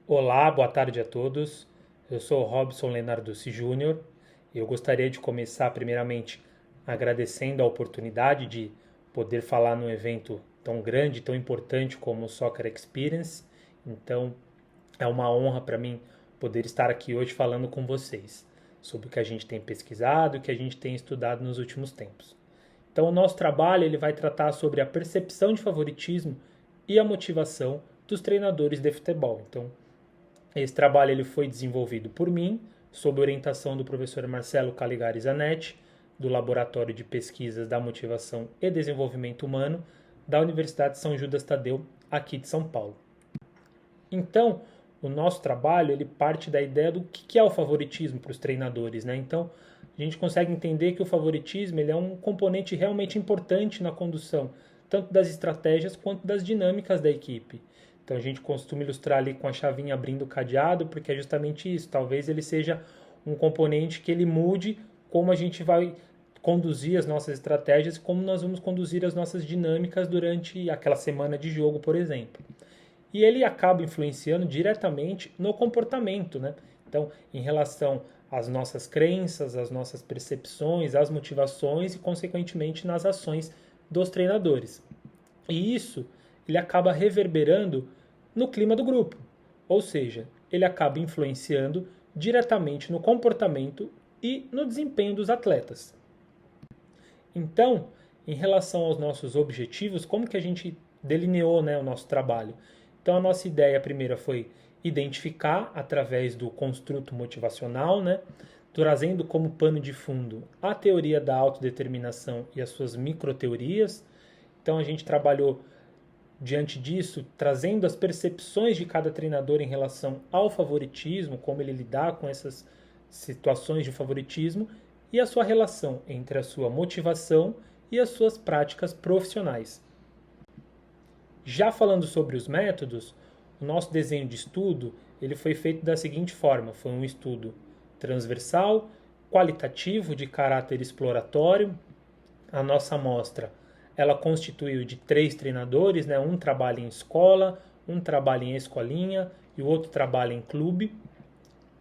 Olá, boa tarde a todos. Eu sou o Robson Lenarduzzi Júnior. Eu gostaria de começar primeiramente agradecendo a oportunidade de poder falar num evento tão grande, tão importante como o Soccer Experience. Então, é uma honra para mim poder estar aqui hoje falando com vocês sobre o que a gente tem pesquisado e o que a gente tem estudado nos últimos tempos. Então, o nosso trabalho ele vai tratar sobre a percepção de favoritismo e a motivação dos treinadores de futebol. Então, esse trabalho ele foi desenvolvido por mim, sob orientação do professor Marcelo Caligari Zanetti, do Laboratório de Pesquisas da Motivação e Desenvolvimento Humano da Universidade de São Judas Tadeu, aqui de São Paulo. Então, o nosso trabalho ele parte da ideia do que é o favoritismo para os treinadores, né? Então, a gente consegue entender que o favoritismo ele é um componente realmente importante na condução, tanto das estratégias quanto das dinâmicas da equipe. Então a gente costuma ilustrar ali com a chavinha abrindo o cadeado, porque é justamente isso. Talvez ele seja um componente que ele mude como a gente vai conduzir as nossas estratégias, como nós vamos conduzir as nossas dinâmicas durante aquela semana de jogo, por exemplo. E ele acaba influenciando diretamente no comportamento, né? Então, em relação às nossas crenças, às nossas percepções, às motivações e, consequentemente, nas ações dos treinadores. E isso ele acaba reverberando no clima do grupo, ou seja, ele acaba influenciando diretamente no comportamento e no desempenho dos atletas. Então, em relação aos nossos objetivos, como que a gente delineou, né, o nosso trabalho? Então, a nossa ideia primeira foi identificar através do construto motivacional, né, trazendo como pano de fundo a teoria da autodeterminação e as suas microteorias. Então, a gente trabalhou diante disso, trazendo as percepções de cada treinador em relação ao favoritismo, como ele lidar com essas situações de favoritismo e a sua relação entre a sua motivação e as suas práticas profissionais. Já falando sobre os métodos, o nosso desenho de estudo ele foi feito da seguinte forma: foi um estudo transversal, qualitativo, de caráter exploratório. A nossa amostra ela constituiu de 3 treinadores, né? Um trabalha em escola, um trabalha em escolinha e o outro trabalha em clube.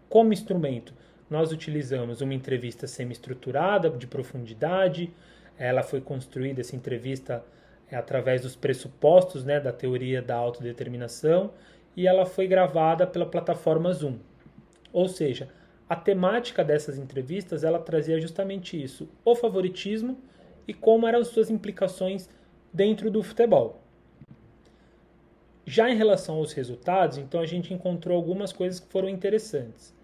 Como instrumento, nós utilizamos uma entrevista semi-estruturada, de profundidade. Ela foi construída, essa entrevista, através dos pressupostos, né, da teoria da autodeterminação, e ela foi gravada pela plataforma Zoom. Ou seja, a temática dessas entrevistas ela trazia justamente isso, o favoritismo e como eram as suas implicações dentro do futebol. Já em relação aos resultados, então a gente encontrou algumas coisas que foram interessantes.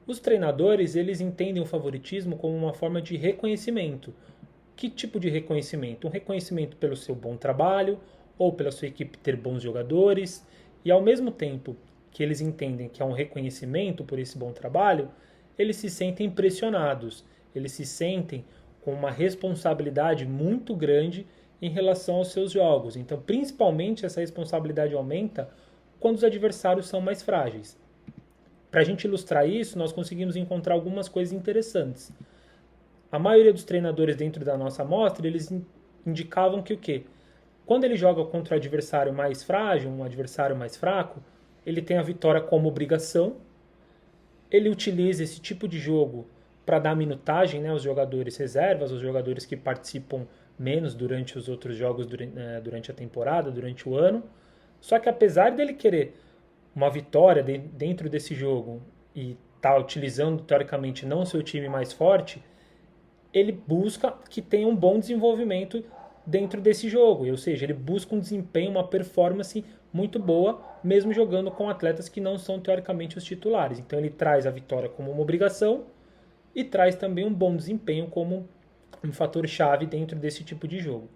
Os treinadores, eles entendem o favoritismo como uma forma de reconhecimento. Que tipo de reconhecimento? Um reconhecimento pelo seu bom trabalho ou pela sua equipe ter bons jogadores, e ao mesmo tempo que eles entendem que é um reconhecimento por esse bom trabalho, eles se sentem pressionados, eles se sentem com uma responsabilidade muito grande em relação aos seus jogos. Então, principalmente, essa responsabilidade aumenta quando os adversários são mais frágeis. Para a gente ilustrar isso, nós conseguimos encontrar algumas coisas interessantes. A maioria dos treinadores dentro da nossa amostra, eles indicavam que o quê? Quando ele joga contra o adversário mais frágil, um adversário mais fraco, ele tem a vitória como obrigação, ele utiliza esse tipo de jogo para dar minutagem, né, aos jogadores reservas, aos jogadores que participam menos durante os outros jogos durante a temporada, durante o ano. Só que apesar dele querer uma vitória dentro desse jogo e tá utilizando teoricamente não o seu time mais forte, ele busca que tenha um bom desenvolvimento dentro desse jogo, ou seja, ele busca um desempenho, uma performance muito boa, mesmo jogando com atletas que não são teoricamente os titulares. Então ele traz a vitória como uma obrigação e traz também um bom desempenho como um fator chave dentro desse tipo de jogo.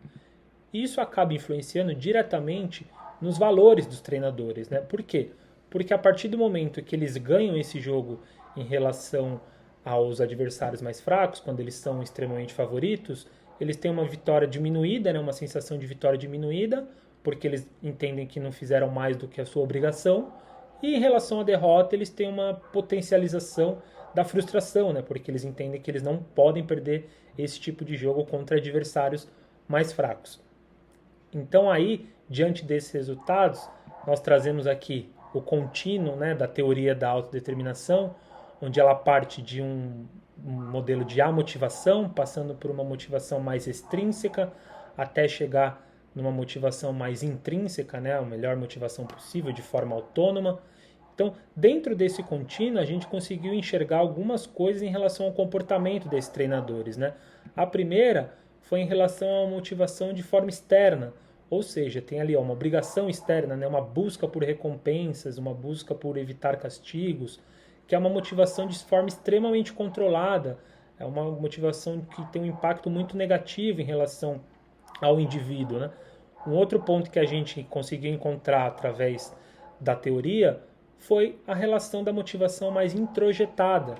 Isso acaba influenciando diretamente nos valores dos treinadores, né? Por quê? Porque a partir do momento que eles ganham esse jogo em relação aos adversários mais fracos, quando eles são extremamente favoritos, eles têm uma vitória diminuída, né? Uma sensação de vitória diminuída, porque eles entendem que não fizeram mais do que a sua obrigação. E em relação à derrota, eles têm uma potencialização da frustração, né? Porque eles entendem que eles não podem perder esse tipo de jogo contra adversários mais fracos. Então aí, diante desses resultados, nós trazemos aqui o contínuo, né, da teoria da autodeterminação, onde ela parte de um modelo de amotivação, passando por uma motivação mais extrínseca, até chegar numa motivação mais intrínseca, né, a melhor motivação possível, de forma autônoma. Então, dentro desse contínuo, a gente conseguiu enxergar algumas coisas em relação ao comportamento desses treinadores, né? A primeira foi em relação à motivação de forma externa, ou seja, tem ali uma obrigação externa, né? Uma busca por recompensas, uma busca por evitar castigos, que é uma motivação de forma extremamente controlada, é uma motivação que tem um impacto muito negativo em relação ao indivíduo, né? Um outro ponto que a gente conseguiu encontrar através da teoria foi a relação da motivação mais introjetada,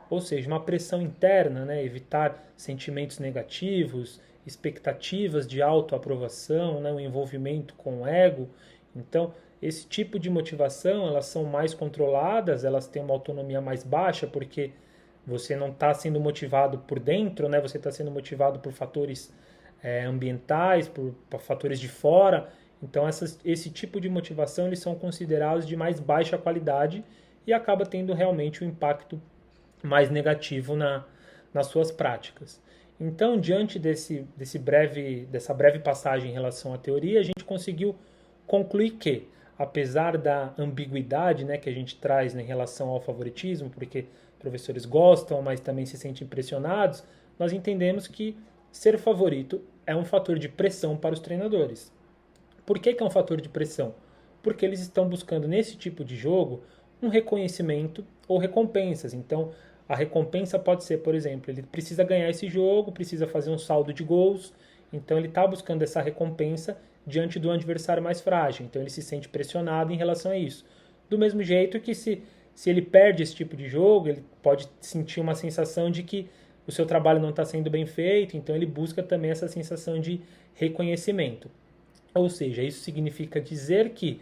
ou seja, uma pressão interna, né? Evitar sentimentos negativos, expectativas de autoaprovação, né? O envolvimento com o ego. Então, esse tipo de motivação, elas são mais controladas, elas têm uma autonomia mais baixa, porque você não está sendo motivado por dentro, né? Você está sendo motivado por fatores ambientais, por fatores de fora. Então, esse tipo de motivação eles são considerados de mais baixa qualidade e acaba tendo realmente um impacto mais negativo nas suas práticas. Então, diante dessa breve passagem em relação à teoria, a gente conseguiu concluir que, apesar da ambiguidade, né, que a gente traz, né, em relação ao favoritismo, porque professores gostam, mas também se sentem impressionados, nós entendemos que ser favorito é um fator de pressão para os treinadores. Por que é um fator de pressão? Porque eles estão buscando nesse tipo de jogo um reconhecimento ou recompensas. Então, a recompensa pode ser, por exemplo, ele precisa ganhar esse jogo, precisa fazer um saldo de gols, então ele está buscando essa recompensa diante do adversário mais frágil. Então ele se sente pressionado em relação a isso. Do mesmo jeito que se ele perde esse tipo de jogo, ele pode sentir uma sensação de que o seu trabalho não está sendo bem feito, então ele busca também essa sensação de reconhecimento. Ou seja, isso significa dizer que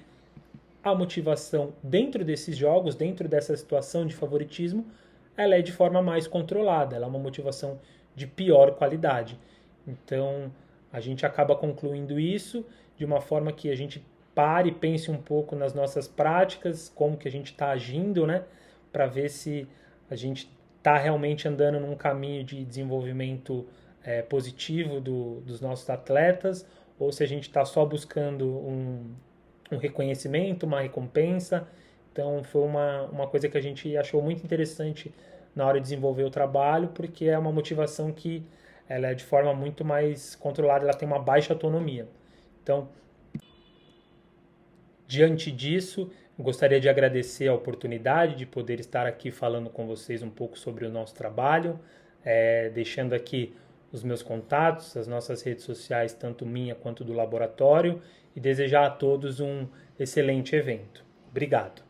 a motivação dentro desses jogos, dentro dessa situação de favoritismo, ela é de forma mais controlada, ela é uma motivação de pior qualidade. Então, a gente acaba concluindo isso de uma forma que a gente pare e pense um pouco nas nossas práticas, como que a gente está agindo, né? Para ver se a gente está realmente andando num caminho de desenvolvimento positivo dos nossos atletas, ou se a gente está só buscando um reconhecimento, uma recompensa. Então foi uma coisa que a gente achou muito interessante na hora de desenvolver o trabalho, porque é uma motivação que ela é de forma muito mais controlada, ela tem uma baixa autonomia. Então, diante disso, gostaria de agradecer a oportunidade de poder estar aqui falando com vocês um pouco sobre o nosso trabalho, deixando aqui os meus contatos, as nossas redes sociais, tanto minha quanto do laboratório, e desejar a todos um excelente evento. Obrigado.